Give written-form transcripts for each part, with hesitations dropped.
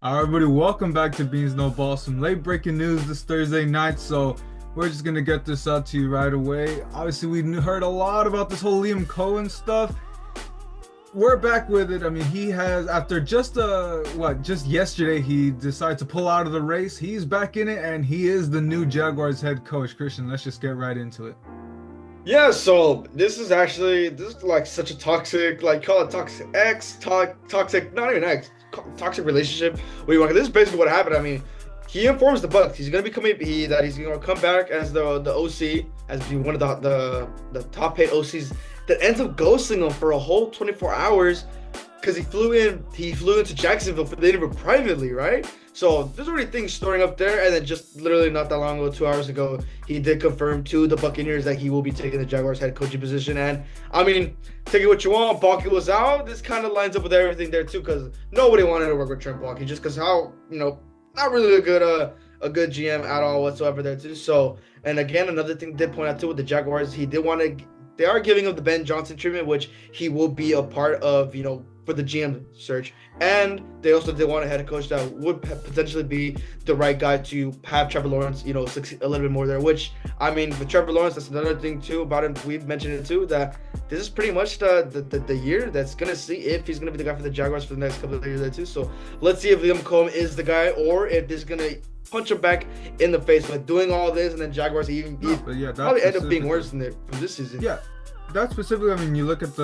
All right, everybody, welcome back to Beans No Balls. Some late breaking news this Thursday night, so we're just gonna get this out to you right away. Obviously, we heard a lot about this whole Liam Coen stuff. We're back with it. I mean, he has, after just yesterday, he decided to pull out of the race. He's back in it, and he is the new Jaguars head coach. Christian, let's just get right into it. Yeah, so this is like such a toxic, like call it toxic, not even toxic relationship. This is basically what happened. I mean, he informs the Bucks he's gonna be that he's gonna come back as the OC, as being one of the top paid OCs that ends up ghosting him for a whole 24 hours because he flew into Jacksonville for the interview privately, right? So there's already things storing up there, and then just literally not that long ago, 2 hours ago, he did confirm to the Buccaneers that he will be taking the Jaguars head coaching position. And I mean, take it what you want. Baalke was out. This kind of lines up with everything there too, because nobody wanted to work with Trent Baalke just because how not really a good GM at all whatsoever there too. So, and again, another thing did point out too with the Jaguars, they are giving him the Ben Johnson treatment, which he will be a part of, for the GM search. And they also did want a head coach that would potentially be the right guy to have Trevor Lawrence, succeed a little bit more there. Which, I mean, with Trevor Lawrence, that's another thing too about him. We've mentioned it too, that this is pretty much the year that's going to see if he's going to be the guy for the Jaguars for the next couple of years there too. So let's see if Liam Coen is the guy, or if this is going to punch him back in the face by doing all this, and then Jaguars probably end up being worse than it from this season. Yeah. That specifically, I mean, you look at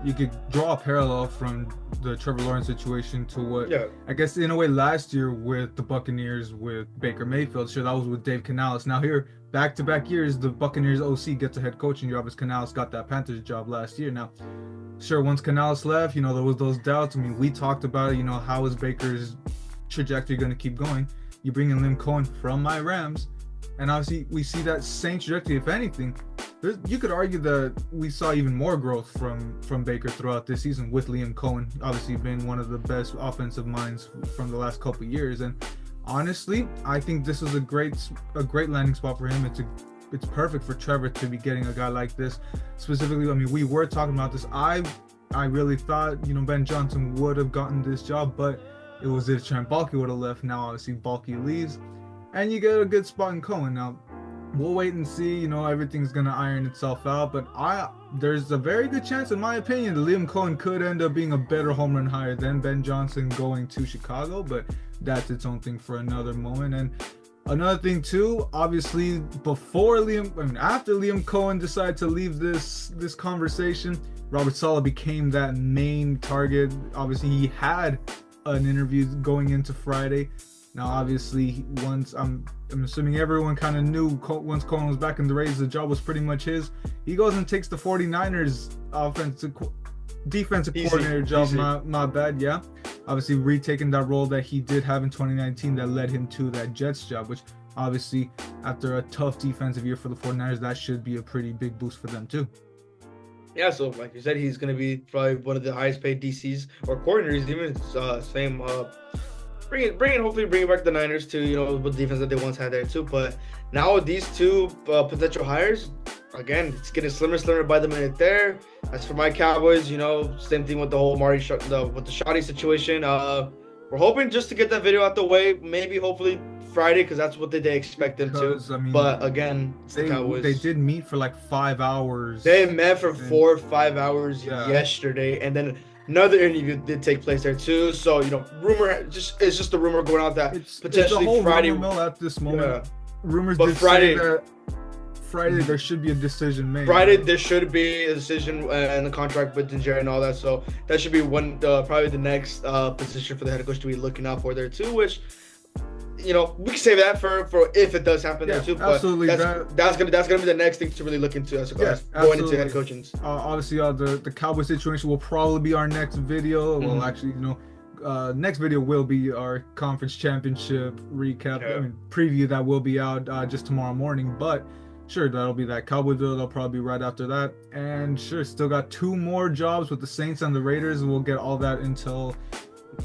you could draw a parallel from the Trevor Lawrence situation to what, I guess, in a way, last year with the Buccaneers with Baker Mayfield. Sure, that was with Dave Canales. Now here, back-to-back years, the Buccaneers OC gets a head coaching job as Canales got that Panthers job last year. Now, sure, once Canales left, there was those doubts. I mean, we talked about it, how is Baker's trajectory going to keep going? You bring in Liam Coen from my Rams, and obviously we see that same trajectory. If anything, you could argue that we saw even more growth from Baker throughout this season with Liam Coen, obviously being one of the best offensive minds from the last couple of years. And honestly, I think this is a great landing spot for him. It's perfect for Trevor to be getting a guy like this. Specifically, I mean, we were talking about this. I really thought Ben Johnson would have gotten this job, but it was if Trent Baalke would have left. Now obviously Baalke leaves, and you get a good spot in Coen. Now we'll wait and see. Everything's gonna iron itself out, but there's a very good chance, in my opinion, that Liam Coen could end up being a better home run hire than Ben Johnson going to Chicago. But that's its own thing for another moment. And another thing too, obviously, after Liam Coen decided to leave this conversation, Robert Saleh became that main target. Obviously, he had an interview going into Friday. Now, obviously, once I'm assuming everyone kind of knew once Coen was back in the Rays, the job was pretty much his. He goes and takes the 49ers defensive coordinator job. Not bad, yeah. Obviously, retaking that role that he did have in 2019 that led him to that Jets job, which obviously, after a tough defensive year for the 49ers, that should be a pretty big boost for them too. Yeah, so like you said, he's going to be probably one of the highest paid DCs or coordinators, even hopefully bring back the Niners to, with the defense that they once had there too. But now with these two potential hires, again, it's getting slimmer by the minute there. As for my Cowboys, same thing with the whole with the Shoddy situation. We're hoping just to get that video out the way, hopefully Friday, because that's what they expect them to. I mean, but again, it's the Cowboys. They did meet for like 5 hours. They met for 4 or 5 hours yesterday, and then another interview did take place there too. So it's just a rumor going out that potentially it's a whole Friday rumor mill at this moment. Yeah. Rumors, but did Friday. Say that Friday there should be a decision made. Friday there should be a decision and a contract with Jerry and all that. So that should be probably the next position for the head coach to be looking out for there too. Which we can save that for if it does happen there too. But absolutely. That's gonna be the next thing to really look into as going into head coaching. Obviously, the Cowboy situation will probably be our next video. Well, actually, next video will be our conference championship recap. Preview that will be out just tomorrow morning. But sure, that'll be that Cowboy video. That'll probably be right after that. And sure, still got 2 more jobs with the Saints and the Raiders. We'll get all that intel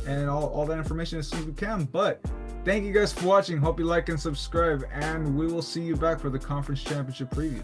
and all that information as soon as we can. But thank you guys for watching. Hope you like and subscribe, and we will see you back for the conference championship preview.